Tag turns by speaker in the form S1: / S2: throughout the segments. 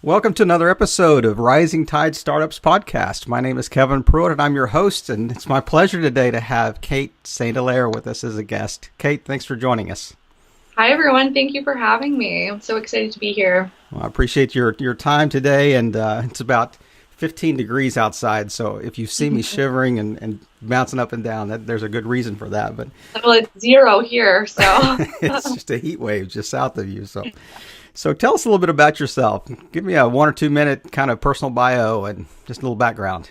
S1: Welcome to another episode of Rising Tide Startups Podcast. My name is Kevin Pruitt, and I'm your host, and it's my pleasure today to have Kate St. Hilaire with us as a guest. Kate, thanks for joining us.
S2: Hi, everyone. Thank you for having me. I'm so excited to be here.
S1: Well, I appreciate your time today, and it's about 15 degrees outside, so if you see me shivering and bouncing up and down, there's a good reason for that. But
S2: Well, it's 0 here, so.
S1: it's just a heat wave just south of you. So tell us a little bit about yourself. Give me a 1 or 2 minute kind of personal bio and just a little background.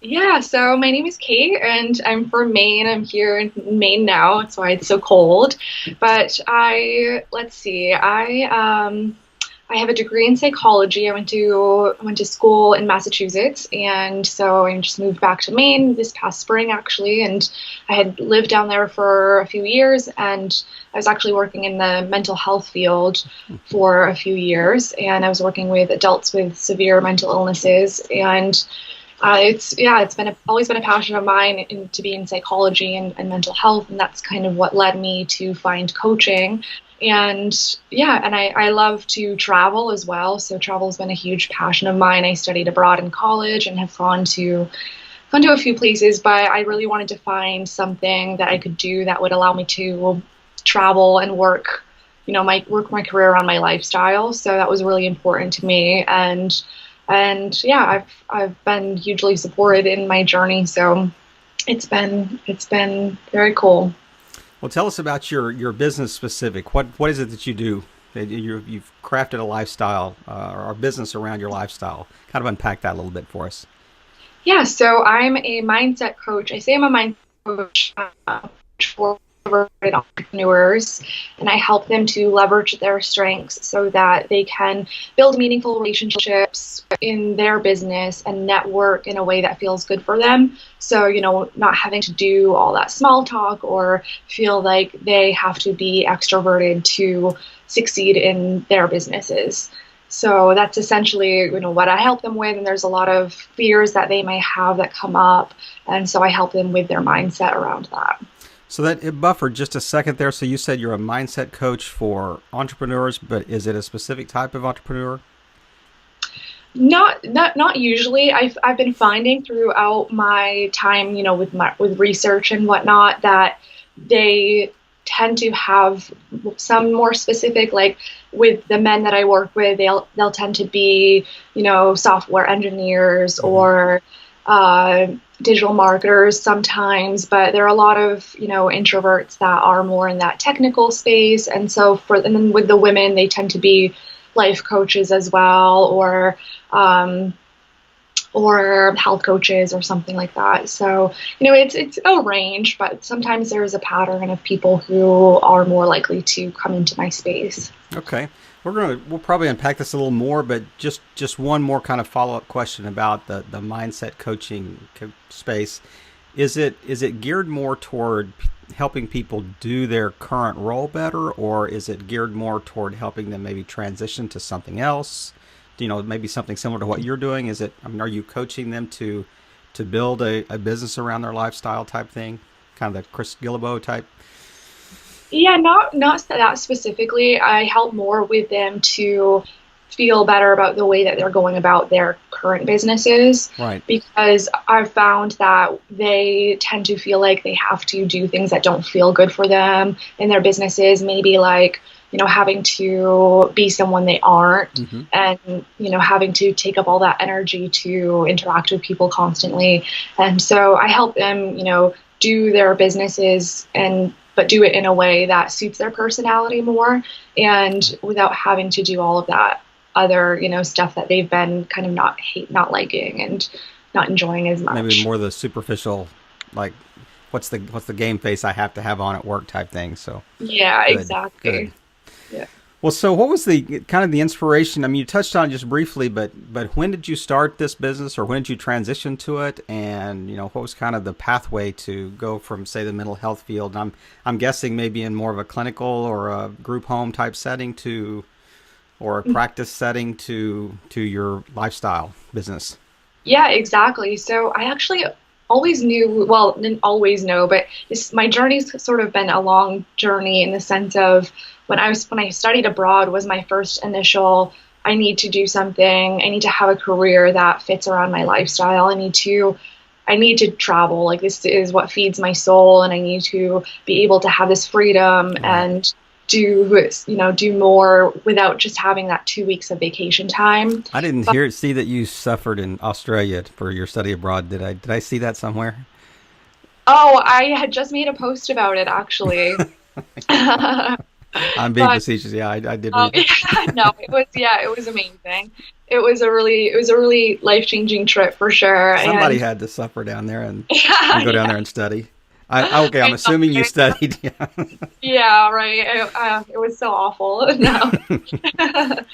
S2: Yeah, so my name is Kate, and I'm from Maine. I'm here in Maine now. That's why it's so cold. But I have a degree in psychology. I went to school in Massachusetts, and so I just moved back to Maine this past spring, actually. And I had lived down there for a few years, and I was actually working in the mental health field for a few years, and I was working with adults with severe mental illnesses. And it's always been a passion of mine to be in psychology and mental health, and that's kind of what led me to find coaching. And I love to travel as well. So travel has been a huge passion of mine. I studied abroad in college and have gone to a few places, but I really wanted to find something that I could do that would allow me to travel and work my career around my lifestyle. So that was really important to me. I've been hugely supported in my journey. So it's been very cool.
S1: Well, tell us about your business specific. What is it that you do? You've crafted a lifestyle or a business around your lifestyle. Kind of unpack that a little bit for us.
S2: Yeah, so I'm a mindset coach. I say I'm a mindset coach for entrepreneurs, and I help them to leverage their strengths so that they can build meaningful relationships in their business and network in a way that feels good for them. So, not having to do all that small talk or feel like they have to be extroverted to succeed in their businesses. So that's essentially, what I help them with. And there's a lot of fears that they may have that come up. And so I help them with their mindset around that.
S1: So that it buffered just a second there. So you said you're a mindset coach for entrepreneurs, but is it a specific type of entrepreneur?
S2: Not usually. I've been finding throughout my time, with research and whatnot, that they tend to have some more specific, like with the men that I work with, they'll tend to be, software engineers or digital marketers sometimes, but there are a lot of, introverts that are more in that technical space. And then with the women, they tend to be life coaches as well, or health coaches or something like that. So, it's a range, but sometimes there is a pattern of people who are more likely to come into my space.
S1: Okay. We'll probably unpack this a little more, but just one more kind of follow-up question about the mindset coaching space. Is it geared more toward helping people do their current role better, or is it geared more toward helping them maybe transition to something else? Maybe something similar to what you're doing? Are you coaching them to build a business around their lifestyle type thing? Kind of the Chris Guillebeau type?
S2: Yeah, not that specifically. I help more with them to feel better about the way that they're going about their current businesses.
S1: Right.
S2: Because I've found that they tend to feel like they have to do things that don't feel good for them in their businesses, maybe like, having to be someone they aren't, and, having to take up all that energy to interact with people constantly. And so I help them, do their businesses but do it in a way that suits their personality more, and without having to do all of that other, stuff that they've been kind of not liking and not enjoying as much.
S1: Maybe more the superficial, like what's the game face I have to have on at work type thing. So
S2: yeah,
S1: good,
S2: exactly.
S1: Good.
S2: Yeah.
S1: Well, so what was the kind of the inspiration? I mean, you touched on it just briefly, but when did you start this business, or when did you transition to it? And what was kind of the pathway to go from, say, the mental health field? And I'm guessing maybe in more of a clinical or a group home type setting or a practice setting to your lifestyle business.
S2: Yeah, exactly. So I actually always knew, well, didn't always know, but my journey's sort of been a long journey in the sense of when I studied abroad was my first initial I need to do something. I need to have a career that fits around my lifestyle. I need to travel. Like this is what feeds my soul, and I need to be able to have this freedom
S1: Right.
S2: and do more without just having that 2 weeks of vacation time.
S1: I didn't
S2: But
S1: see that you suffered in Australia for your study abroad. Did I see that somewhere?
S2: oh, I had just made a post about it actually.
S1: I'm being
S2: But
S1: facetious. Yeah, I did read it.
S2: yeah, no, it was amazing. It was a really life-changing trip for sure.
S1: Somebody
S2: And
S1: had to suffer down there
S2: yeah,
S1: and go down
S2: yeah,
S1: there and study. Okay, I'm
S2: I know,
S1: assuming you
S2: right?
S1: studied. Yeah.
S2: Yeah, right. It was so awful. No,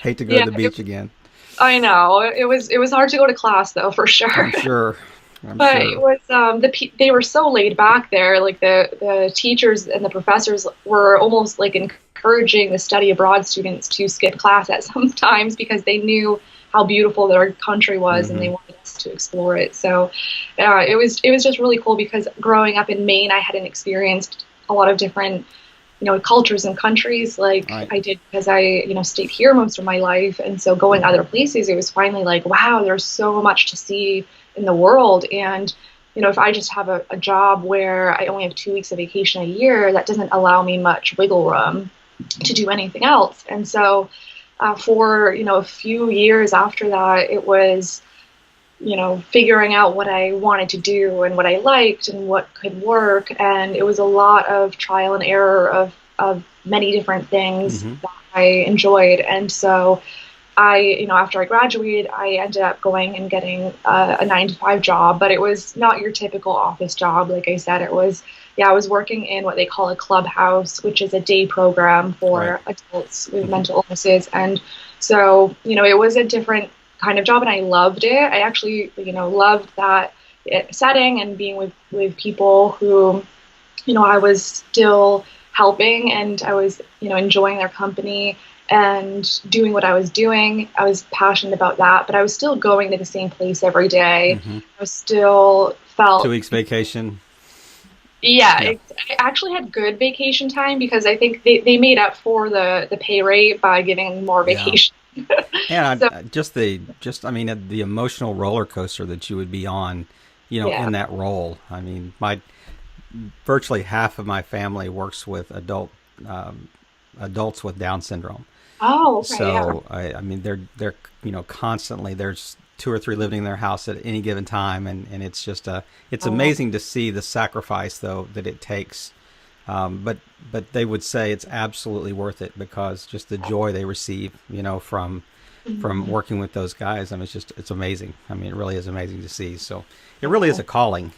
S1: Hate to go to
S2: yeah,
S1: the beach again.
S2: I know. It was hard to go to class though, for sure.
S1: I'm sure. I'm
S2: But it
S1: sure.
S2: was they were so laid back there. Like the teachers and the professors were almost like encouraging the study abroad students to skip class at some times because they knew how beautiful their country was and
S1: Hmm.
S2: they wanted us to explore it. So it was just really cool because growing up in Maine, I hadn't experienced a lot of different cultures and countries like
S1: Right.
S2: I did because I stayed here most of my life, and so going other places, it was finally like, wow, there's so much to see in the world. And if I just have a job where I only have 2 weeks of vacation a year, that doesn't allow me much wiggle room to do anything else. And so for a few years after that, it was figuring out what I wanted to do and what I liked and what could work. And it was a lot of trial and error of many different things
S1: Hmm.
S2: that I enjoyed. And so after I graduated, I ended up going and getting a 9 to 5 job, but it was not your typical office job. Like I said, I was working in what they call a clubhouse, which is a day program
S1: Right.
S2: for adults with
S1: Hmm.
S2: mental illnesses. And so, it was a different kind of job and I loved it. I actually, loved that setting and being with people who, I was still helping and I was, enjoying their company and doing what I was doing. I was passionate about that, but I was still going to the same place every day.
S1: Hmm.
S2: I was still
S1: Two
S2: felt,
S1: weeks vacation.
S2: yeah,
S1: Yeah.
S2: I actually had good vacation time because I think they made up for the pay rate by giving more
S1: Yeah.
S2: vacation.
S1: And
S2: So,
S1: I mean, the emotional roller coaster that you would be on,
S2: yeah.
S1: in that role. I mean, my virtually half of my family works with um, adults with Down syndrome.
S2: Oh, okay, yeah.
S1: So I mean, they're constantly there's two or three living in their house at any given time, and it's just it's
S2: Oh,
S1: amazing to see the sacrifice though that it takes. But they would say it's absolutely worth it because just the joy they receive, from
S2: mhm.
S1: working with those guys. I mean, it's amazing. I mean, it really is amazing to see. So it really is a calling.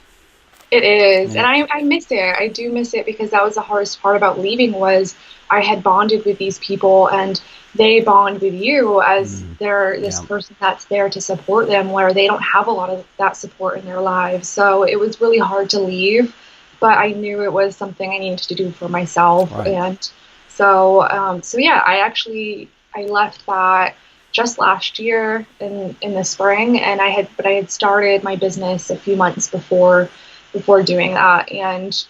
S2: It is,
S1: And
S2: and
S1: it,
S2: I miss it. I do miss it because that was the hardest part about leaving was I had bonded with these people and they bond with you as they're this
S1: yeah,
S2: person that's there to support them where they don't have a lot of that support in their lives. So it was really hard to leave, but I knew it was something I needed to do for myself.
S1: right.
S2: And so yeah, I left that just last year in the spring, and I had started my business a few months before doing that. And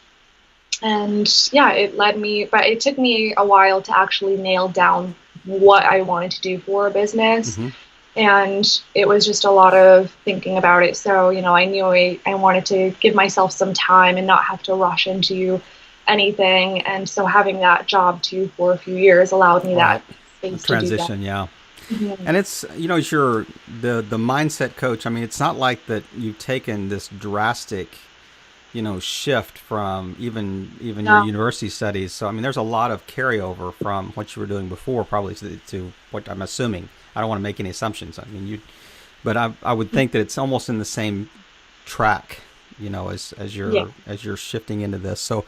S2: yeah, it led me, but it took me a while to actually nail down what I wanted to do for a business.
S1: Hmm.
S2: And it was just a lot of thinking about it. So, I knew I wanted to give myself some time and not have to rush into anything. And so having that job too for a few years allowed me
S1: Right.
S2: that
S1: A
S2: space to do that.
S1: transition. Yeah.
S2: Mhm.
S1: And it's as you're the mindset coach. I mean, it's not like that you've taken this drastic shift from even your
S2: No,
S1: university studies. So I mean, there's a lot of carryover from what you were doing before, probably to what I'm assuming. I don't want to make any assumptions. I mean, but I would think that it's almost in the same track,
S2: yeah.
S1: as you're shifting into this. So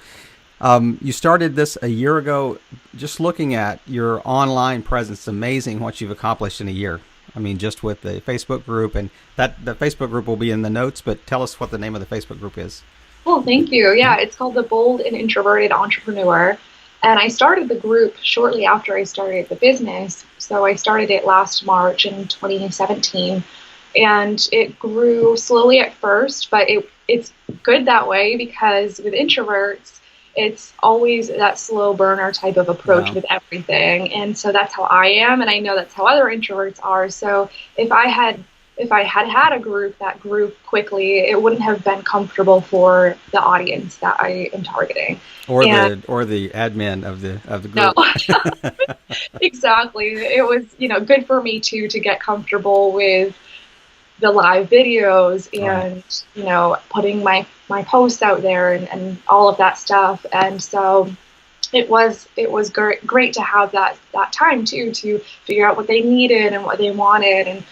S1: you started this a year ago. Just looking at your online presence, it's amazing what you've accomplished in a year. I mean, just with the Facebook group, and that the Facebook group will be in the notes. But tell us what the name of the Facebook group is.
S2: Well, thank you. Yeah, it's called the Bold and Introverted Entrepreneur. And I started the group shortly after I started the business. So I started it last March in 2017. And it grew slowly at first, but it's good that way because with introverts, it's always that slow burner type of approach
S1: Yeah.
S2: with everything. And so that's how I am, and I know that's how other introverts are. So if I had a group that grew quickly, it wouldn't have been comfortable for the audience that I am targeting. And
S1: Or the admin of the
S2: no,
S1: group.
S2: exactly. It was, good for me too to get comfortable with the live videos
S1: Right.
S2: and, putting my posts out there and all of that stuff. And so it was great to have that time too to figure out what they needed and what they wanted and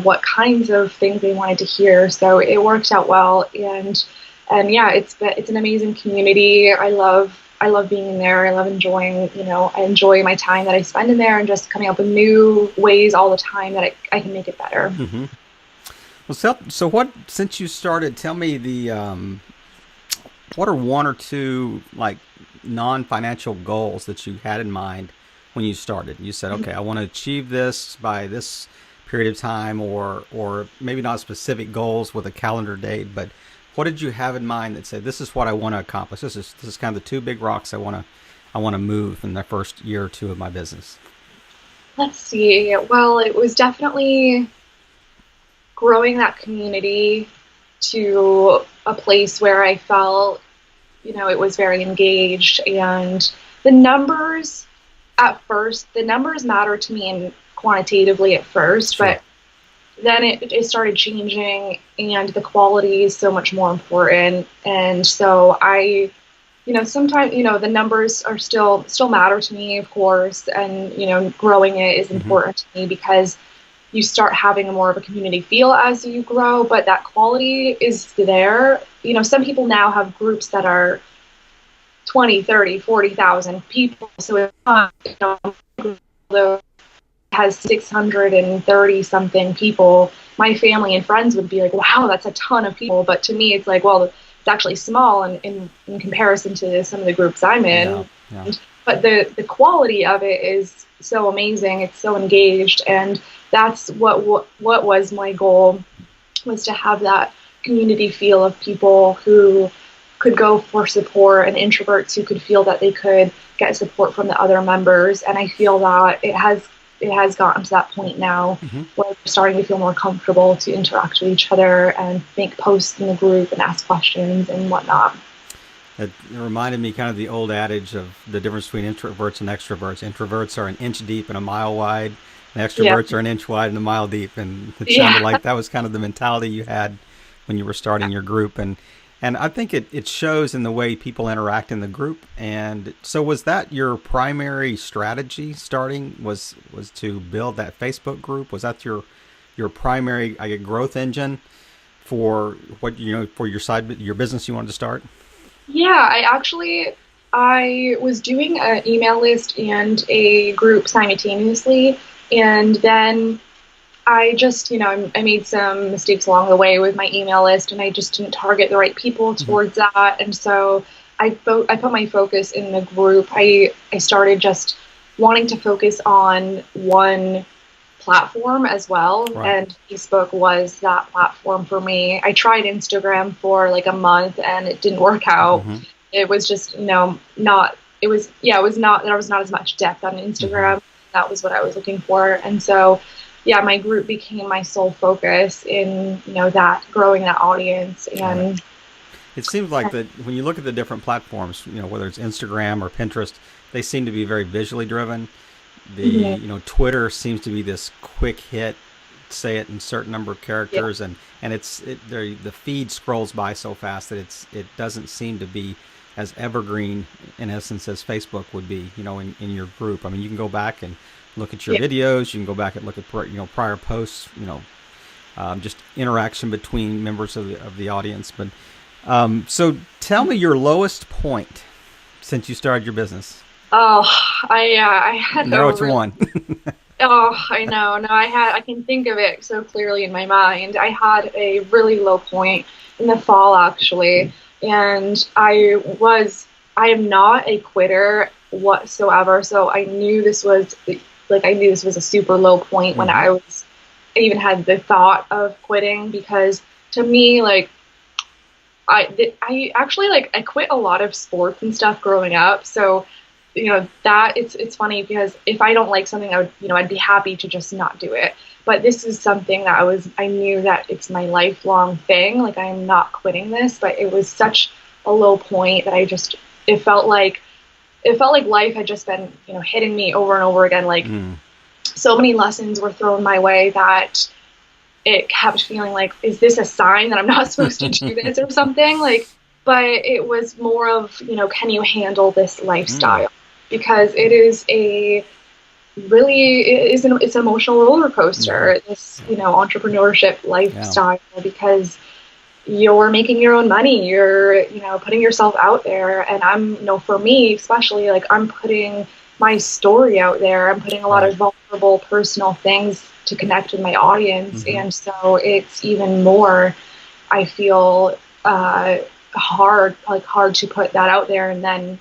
S2: what kinds of things they wanted to hear. So it worked out well, and yeah, it's an amazing community. I love being in there. I love enjoying, I enjoy my time that I spend in there and just coming up with new ways all the time that I can make it better.
S1: Hmm. Well, so what? Since you started, tell me what are one or two like non-financial goals that you had in mind when you started? You said, okay, I want to achieve this by this period of time, or maybe not specific goals with a calendar date, but what did you have in mind that said this is what I want to accomplish? This is kind of the two big rocks I want to move in the first year or two of my business.
S2: Let's see. Well, it was definitely growing that community to a place where I felt, it was very engaged. And the numbers the numbers matter to me and quantitatively at first,
S1: Sure.
S2: but then it started changing and the quality is so much more important. And so sometimes, the numbers are still matter to me, of course. And, growing it is
S1: Hmm.
S2: important to me because you start having a more of a community feel as you grow, but that quality is there. Some people now have groups that are 20, 30, 40,000 people. So it's not, although it has 630 something people, my family and friends would be like, wow, that's a ton of people. But to me, it's like, well, it's actually small in comparison to some of the groups I'm
S1: Yeah.
S2: in.
S1: Yeah.
S2: But the quality of it is so amazing. It's so engaged. And that's what was my goal, was to have that community feel of people who could go for support and introverts who could feel that they could get support from the other members. And I feel that it has gotten to that point now
S1: Hmm.
S2: where we're starting to feel more comfortable to interact with each other and make posts in the group and ask questions and whatnot.
S1: It reminded me kind of the old adage of the difference between introverts and extroverts. Introverts are an inch deep and a mile wide, and
S2: Yeah.
S1: extroverts are an inch wide and a mile deep. And it sounded
S2: Yeah.
S1: like that was kind of the mentality you had when you were starting your group. And I think it shows in the way people interact in the group. And so was that your primary strategy starting was to build that Facebook group? Was that your primary growth engine for what for your business you wanted to start?
S2: Yeah, I was doing an email list and a group simultaneously, and then I just, I made some mistakes along the way with my email list, and I just didn't target the right people
S1: Hmm.
S2: towards that. And so I put my focus in the group. I started just wanting to focus on one platform as well,
S1: Right.
S2: and Facebook was that platform for me. I tried Instagram for like a month, and it didn't work out.
S1: Hmm.
S2: It was just, not. It was, yeah, it was not. There was not as much depth on
S1: Hmm.
S2: Instagram. That was what I was looking for, and so yeah, my group became my sole focus in, that growing that audience.
S1: Right.
S2: And
S1: It seems like that when you look at the different platforms, whether it's Instagram or Pinterest, they seem to be very visually driven. The
S2: mhm,
S1: Twitter seems to be this quick hit, say it in a certain number of
S2: yeah,
S1: characters, and the feed scrolls by so fast that it doesn't seem to be as evergreen in essence as Facebook would be, in your group. I mean, you can go back and look at your
S2: yeah.
S1: videos, you can go back and look at prior posts, just interaction between members of the audience. But so tell me your lowest point since you started your business.
S2: Oh, I had
S1: Narrow
S2: a
S1: it to
S2: really.
S1: one.
S2: Oh, I know. No, I can think of it so clearly in my mind. I had a really low point in the fall, actually, and I am not a quitter whatsoever. So I knew this was a super low point when
S1: Hmm.
S2: I even had the thought of quitting, because to me, like, I actually like I quit a lot of sports and stuff growing up. So, that it's funny because if I don't like something, I would, I'd be happy to just not do it. But this is something that I knew that it's my lifelong thing. Like I am not quitting this, but it was such a low point that it felt like life had just been, hitting me over and over again. Like so many lessons were thrown my way that it kept feeling like, is this a sign that I'm not supposed to do this or something? Like, but it was more of, can you handle this lifestyle? Because it is it's an emotional roller coaster, this, entrepreneurship lifestyle, because you're making your own money, you're, putting yourself out there. And I'm, for me, especially, like I'm putting my story out there. I'm putting a lot of vulnerable personal things to connect with my audience. And so it's even more, I feel, hard to put that out there. And then,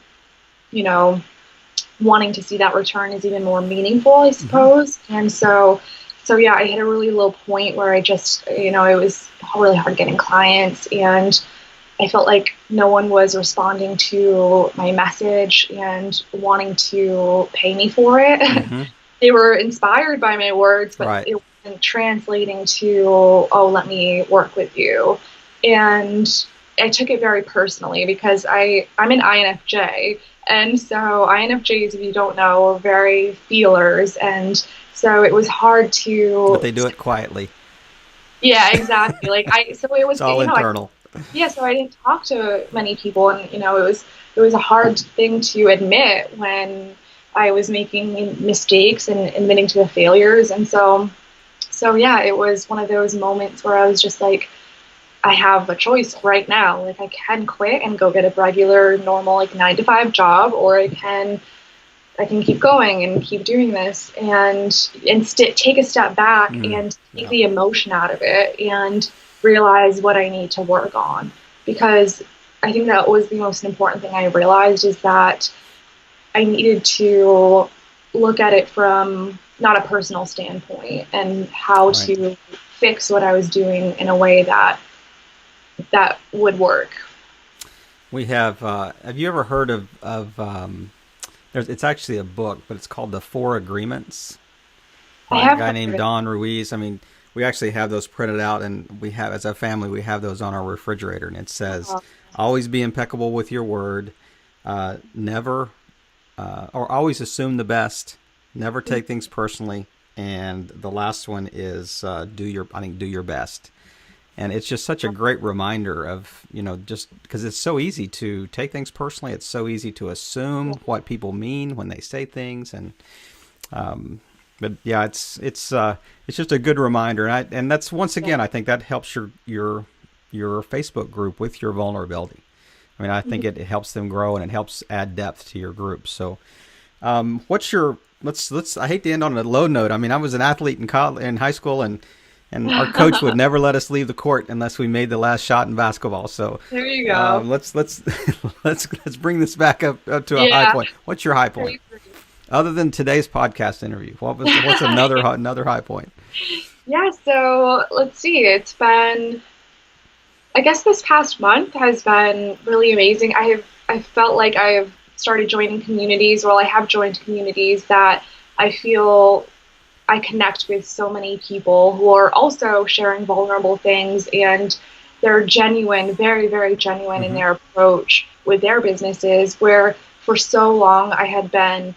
S2: wanting to see that return is even more meaningful, I suppose. And so yeah, I hit a really low point where I just, it was really hard getting clients, and I felt like no one was responding to my message and wanting to pay me for it. They were inspired by my words, but it wasn't translating to, oh, let me work with you. And I took it very personally because I'm an INFJ. And so INFJs, if you don't know, are very feelers. And so it was hard to...
S1: But they do it quietly.
S2: Yeah, exactly. So it was...
S1: It's all internal.
S2: So I didn't talk to many people. And, it was a hard thing to admit when I was making mistakes and admitting to the failures. And so yeah, it was one of those moments where I was just like, I have a choice right now. Like I can quit and go get a regular, normal, 9-to-5 job, or I can keep going and keep doing this and take a step back and take the emotion out of it and realize what I need to work on. Because I think that was the most important thing I realized, is that I needed to look at it from not a personal standpoint and how to fix what I was doing in a way that would work.
S1: We have you ever heard of it's actually a book, but it's called The Four Agreements by a guy named Don Ruiz. I mean, we actually have those printed out, and we have, as a family, we have those on our refrigerator, and it says, always be impeccable with your word, never, or always assume the best, never take things personally, and the last one is do your best. And it's just such a great reminder of, just because it's so easy to take things personally. It's so easy to assume what people mean when they say things. And, but yeah, it's just a good reminder. And that's, once again, I think that helps your Facebook group with your vulnerability. I mean, I think it helps them grow, and it helps add depth to your group. So, let's, I hate to end on a low note. I mean, I was an athlete in high school, and our coach would never let us leave the court unless we made the last shot in basketball. So
S2: there you go.
S1: Let's bring this back up to a high point. What's your high point? Other than today's podcast interview, what's another high point?
S2: Yeah, so let's see. It's been, I guess this past month has been really amazing. I felt like I have started joining communities. Well, I have joined communities that I feel I connect with so many people who are also sharing vulnerable things, and they're genuine, very, very genuine in their approach with their businesses, where for so long I had been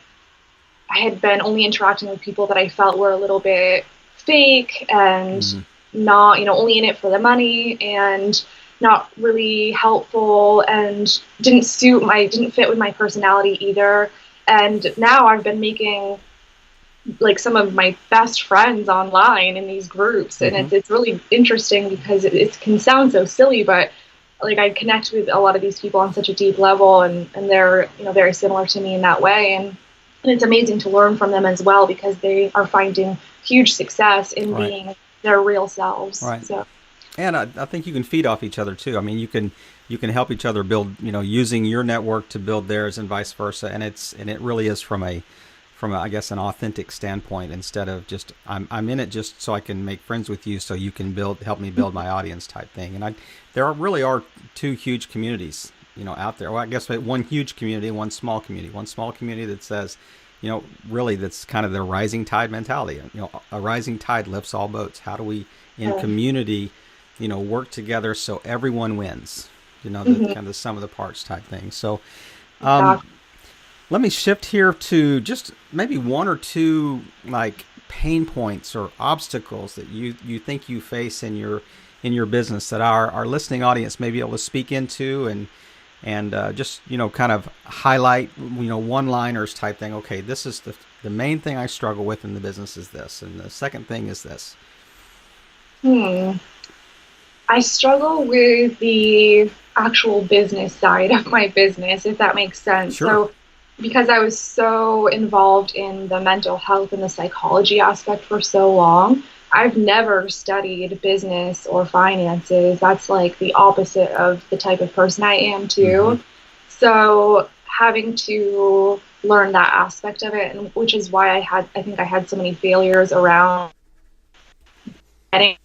S2: only interacting with people that I felt were a little bit fake and not, only in it for the money and not really helpful, and didn't fit with my personality either. And now I've been making some of my best friends online in these groups, and it's really interesting because it can sound so silly, but I connect with a lot of these people on such a deep level, and they're very similar to me in that way, and it's amazing to learn from them as well, because they are finding huge success in being their real selves. Right. So.
S1: And I think you can feed off each other too. I mean, you can help each other build, using your network to build theirs, and vice versa. And it really is from from I guess an authentic standpoint, instead of just I'm in it just so I can make friends with you so you can help me build my audience type thing. And really are two huge communities, out there. Well, I guess one huge community, one small community. One small community that says, really that's kind of the rising tide mentality. A rising tide lifts all boats. How do we in community, work together so everyone wins? The kind of the sum of the parts type thing. So let me shift here to just maybe one or two like pain points or obstacles that you think you face in your business that our listening audience may be able to speak into and just kind of highlight one-liners type thing. Okay, this is the main thing I struggle with in the business is this, and the second thing is this.
S2: I struggle with the actual business side of my business, if that makes sense.
S1: Sure.
S2: So because I was so involved in the mental health and the psychology aspect for so long, I've never studied business or finances. That's like the opposite of the type of person I am too. So having to learn that aspect of it, and which is why I think I had so many failures around getting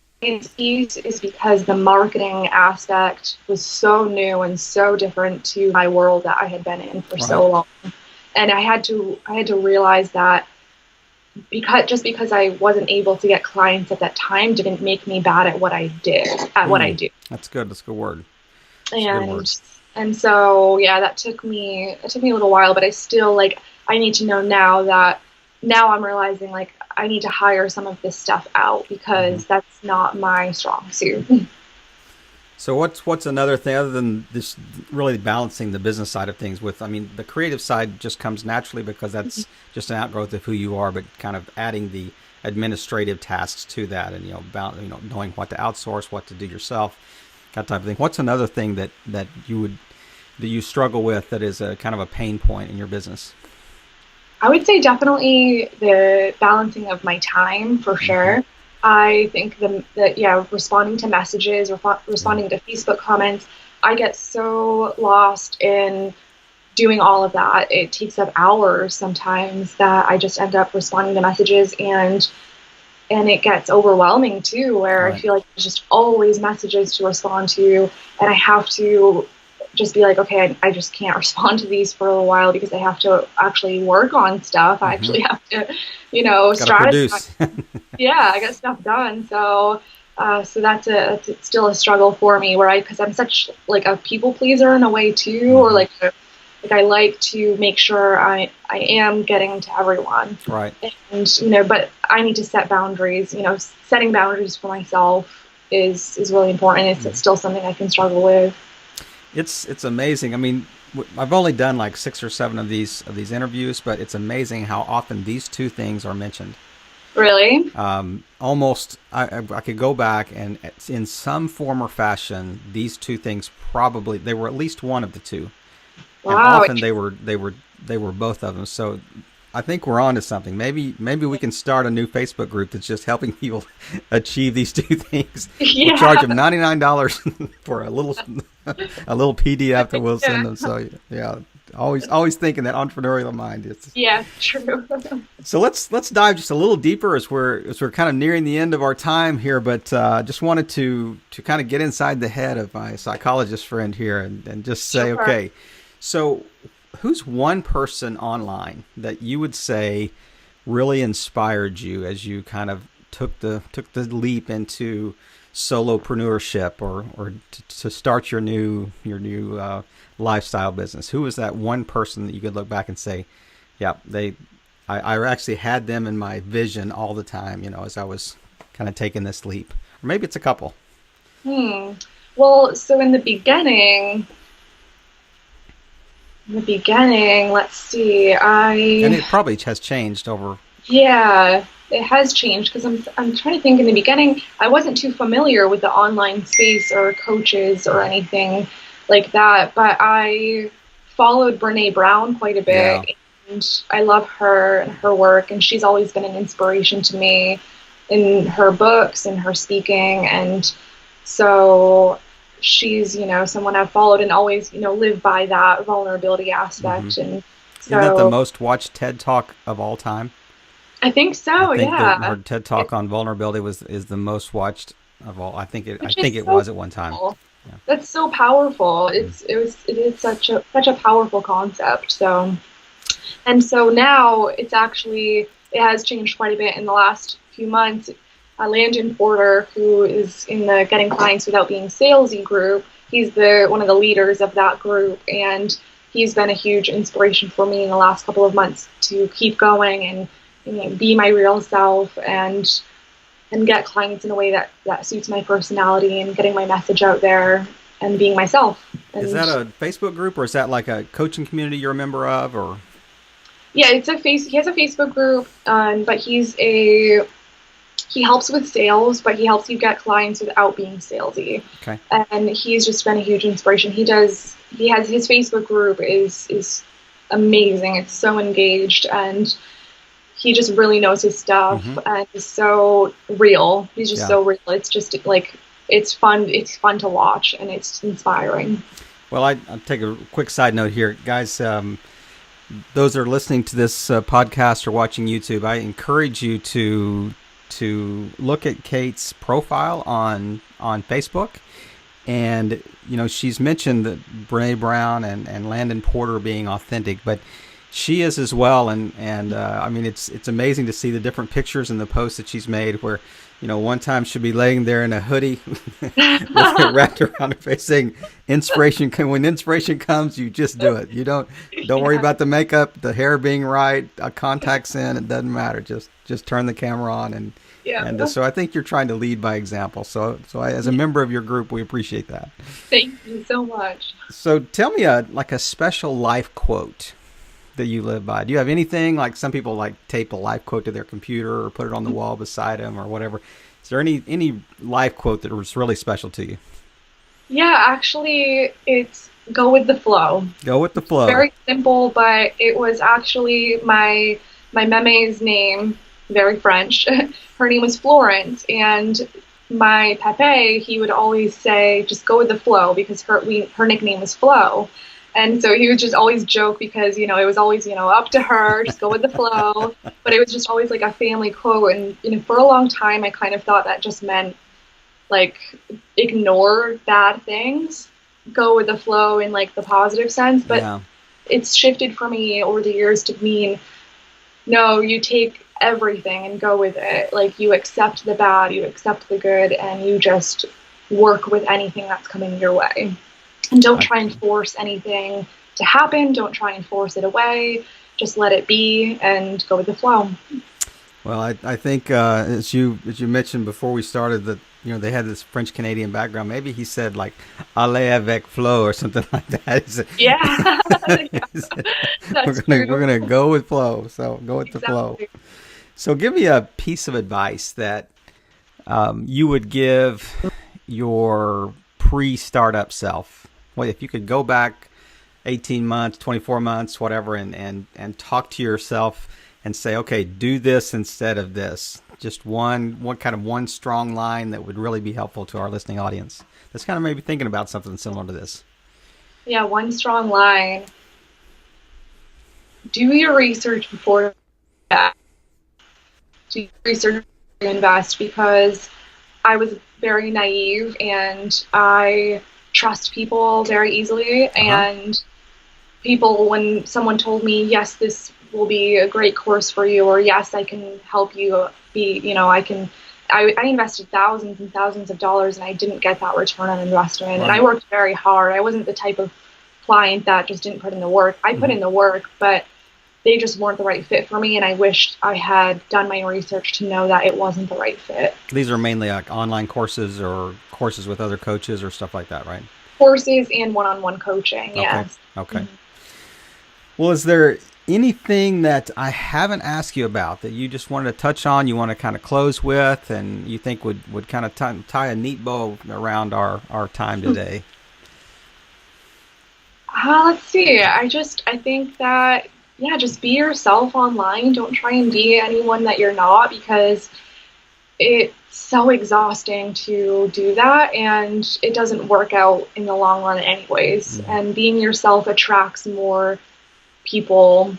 S2: these, is because the marketing aspect was so new and so different to my world that I had been in for so long. And I had to realize that because I wasn't able to get clients at that time didn't make me bad at what I did, what I do.
S1: That's good. That's a good word.
S2: And so, that took me a little while, but I still I need to know now I'm realizing I need to hire some of this stuff out because that's not my strong suit.
S1: So what's another thing other than this, really balancing the business side of things with, the creative side just comes naturally because that's just an outgrowth of who you are, but kind of adding the administrative tasks to that and, knowing what to outsource, what to do yourself, that type of thing. What's another thing that you struggle with that is a kind of a pain point in your business?
S2: I would say definitely the balancing of my time for sure. I think that responding to messages, responding to Facebook comments, I get so lost in doing all of that. It takes up hours sometimes that I just end up responding to messages, and it gets overwhelming too, where I feel like there's just always messages to respond to, and I have to just be like, okay, I just can't respond to these for a while because I have to actually work on stuff. I actually have to, strategize. I got stuff done. So that's still a struggle for me because I'm such a people pleaser in a way too, or I like to make sure I am getting to everyone.
S1: Right.
S2: And, but I need to set boundaries. Setting boundaries for myself is really important. It's still something I can struggle with.
S1: It's amazing. I've only done 6 or 7 of these interviews, but it's amazing how often these two things are mentioned.
S2: Really?
S1: Almost, I could go back and in some form or fashion, these two things they were at least one of the two.
S2: Wow.
S1: And often they were both of them. So I think we're on to something. Maybe we can start a new Facebook group that's just helping people achieve these two things. We'll charge them $99 for a little PDF that we'll send them. So always thinking that entrepreneurial mind.
S2: True.
S1: So let's dive just a little deeper as we're kind of nearing the end of our time here. But just wanted to kind of get inside the head of my psychologist friend here and just say, okay, so who's one person online that you would say really inspired you as you kind of took the leap into solopreneurship or to start your new lifestyle business? Who was that one person that you could look back and say, I actually had them in my vision all the time, as I was kind of taking this leap? Or maybe it's a couple.
S2: Well, so in the beginning, let's see.
S1: And it probably has changed over.
S2: Yeah, it has changed because I'm trying to think. In the beginning, I wasn't too familiar with the online space or coaches or anything like that. But I followed Brene Brown quite a bit, and I love her and her work. And she's always been an inspiration to me in her books and her speaking. And so she's, someone I've followed and always, live by that vulnerability aspect. And
S1: Isn't that the
S2: So
S1: most watched TED Talk of all time?
S2: I think
S1: I
S2: so,
S1: think that
S2: yeah.
S1: her TED
S2: It,
S1: Talk on vulnerability is the most watched of all. I
S2: which is
S1: think it
S2: so
S1: was at one time.
S2: cool.
S1: Yeah.
S2: That's so powerful.
S1: Mm.
S2: It is such a powerful concept. So and so now it has changed quite a bit in the last few months. Landon Porter, who is in the Getting Clients Without Being Salesy group, he's the one of the leaders of that group, and he's been a huge inspiration for me in the last couple of months to keep going and be my real self and get clients in a way that suits my personality and getting my message out there and being myself.
S1: Is that
S2: And
S1: a Facebook group or is that like a coaching community you're a member of or?
S2: yeah, he has a Facebook group, but he helps with sales, but he helps you get clients without being salesy.
S1: Okay.
S2: And he's just been a huge inspiration. He has his Facebook group is amazing. It's so engaged and he just really knows his stuff
S1: Mm-hmm.
S2: and is so real. He's just
S1: Yeah.
S2: so real. It's just like it's fun to watch and it's inspiring.
S1: Well, I'll take a quick side note here, guys. Those that are listening to this podcast or watching YouTube, I encourage you to look at Kate's profile on Facebook. And she's mentioned that Brene Brown and Landon Porter being authentic, but she is as well. And I mean, it's amazing to see the different pictures and the posts that she's made. Where one time she'll be laying there in a hoodie with it wrapped around her face, saying, "Inspiration. When inspiration comes, you just do it. You don't worry about the makeup, the hair being right, contacts in. It doesn't matter. Just turn the camera on and."
S2: Yeah.
S1: And so I think you're trying to lead by example. So as a member of your group, we appreciate that.
S2: Thank you so much.
S1: So tell me a special life quote that you live by. Do you have anything like some people like tape a life quote to their computer or put it on the wall beside them or whatever? Is there any life quote that was really special to you?
S2: Yeah, actually, it's go with the flow.
S1: Go with the flow.
S2: Very simple, but it was actually my meme's name, very French. Her name was Florence, and my Pepe, he would always say, just go with the flow, because her nickname was Flo. And so he would just always joke because, it was always, up to her, just go with the flow. But it was just always like a family quote. And, for a long time, I kind of thought that just meant like ignore bad things, go with the flow in like the positive sense. But
S1: Yeah.
S2: it's shifted for me over the years to mean, no, you take everything and go with it. Like you accept the bad, you accept the good, and you just work with anything that's coming your way. And don't try and force anything to happen. Don't try and force it away. Just let it be and go with the flow.
S1: Well, I think as you mentioned before we started that they had this French Canadian background. Maybe he said like "aller avec flow" or something like that.
S2: Yeah, that's
S1: we're
S2: true.
S1: gonna go with flow. So go with the flow.
S2: Exactly.
S1: So give me a piece of advice that you would give your pre-startup self. Well, if you could go back 18 months, 24 months, whatever, and talk to yourself and say, okay, do this instead of this. Just one strong line that would really be helpful to our listening audience. That's kind of maybe thinking about something similar to this.
S2: Yeah, one strong line. Do your research before that. Do your research before you invest, because I was very naive and I trust people very easily. And people, when someone told me, yes, this will be a great course for you, or yes, I can help you be, I invested thousands and thousands of dollars and I didn't get that return on investment.
S1: Right.
S2: And I worked very hard. I wasn't the type of client that just didn't put in the work. I put in the work, but they just weren't the right fit for me. And I wished I had done my research to know that it wasn't the right fit.
S1: These are mainly like online courses or courses with other coaches or stuff like that, right?
S2: Courses and one-on-one coaching, yes.
S1: Okay.
S2: Mm-hmm.
S1: Well, is there anything that I haven't asked you about that you just wanted to touch on, you want to kind of close with, and you think would kind of tie a neat bow around our time today?
S2: Let's see. I think that, yeah, just be yourself online. Don't try and be anyone that you're not, because it's so exhausting to do that, and it doesn't work out in the long run anyways. And being yourself attracts more people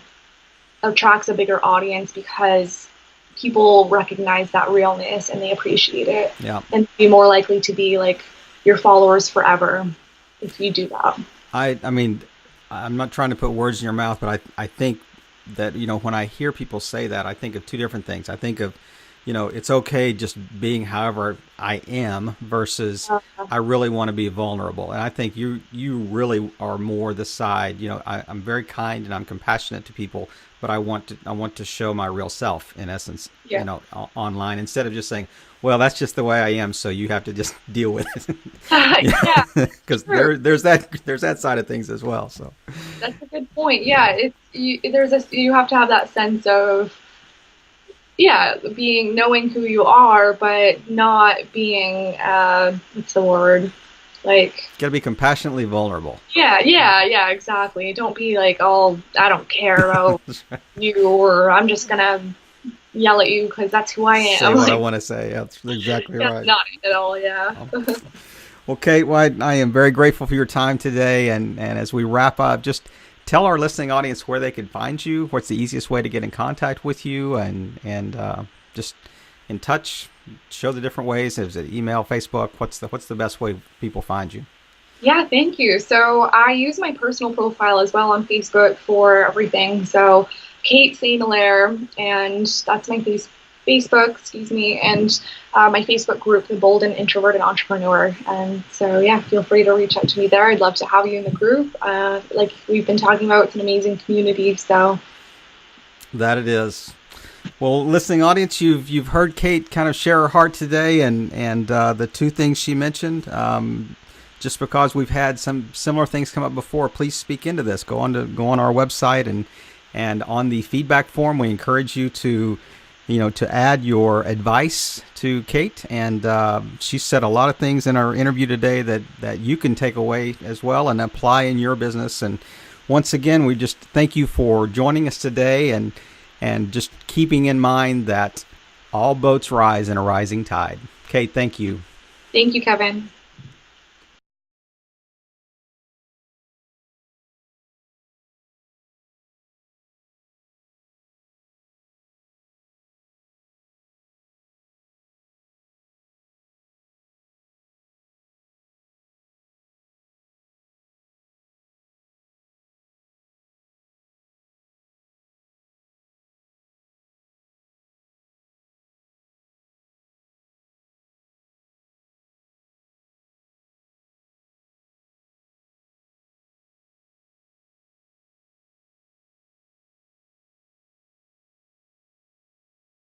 S2: attracts a bigger audience because people recognize that realness and they appreciate it.
S1: Yeah.
S2: And be more likely to be like your followers forever if you do that.
S1: I mean, I'm not trying to put words in your mouth, but I think that, when I hear people say that, I think of two different things. I think of, it's okay just being however I am versus I really want to be vulnerable. And I think you really are more the side, I'm very kind and I'm compassionate to people, but I want to show my real self in essence,
S2: Yeah.
S1: Online, instead of just saying, well, that's just the way I am, so you have to just deal with it.
S2: Yeah,
S1: Because there's that side of things as well. So
S2: that's a good point. Yeah, you have to have that sense of being knowing who you are, but not being what's the word? Like
S1: got to be compassionately vulnerable.
S2: yeah, exactly. Don't be like, oh, I don't care about you, or I'm just gonna yell at you because that's who I
S1: Say
S2: am.
S1: what I
S2: Like,
S1: want to say. Yeah, that's exactly
S2: that's
S1: right.
S2: not it at all. Yeah.
S1: Well, Kate, well, I am very grateful for your time today. And as we wrap up, just tell our listening audience where they can find you. What's the easiest way to get in contact with you, and just in touch. Show the different ways. Is it email, Facebook? What's the best way people find you?
S2: Yeah, thank you. So I use my personal profile as well on Facebook for everything. So Kate Hilaire, and that's my Facebook, excuse me, and my Facebook group, the Bold and Introverted Entrepreneur. And so yeah, feel free to reach out to me there. I'd love to have you in the group. Like we've been talking about, it's an amazing community. So
S1: That it is. Well, listening audience, you've heard Kate kind of share her heart today, and the two things she mentioned. Just because we've had some similar things come up before, please speak into this. Go on our website, and on the feedback form, we encourage you to add your advice to Kate. And she said a lot of things in our interview today that you can take away as well and apply in your business. And once again, we just thank you for joining us today, and just keeping in mind that all boats rise in a rising tide. Kate, thank you.
S2: thank you, Kevin.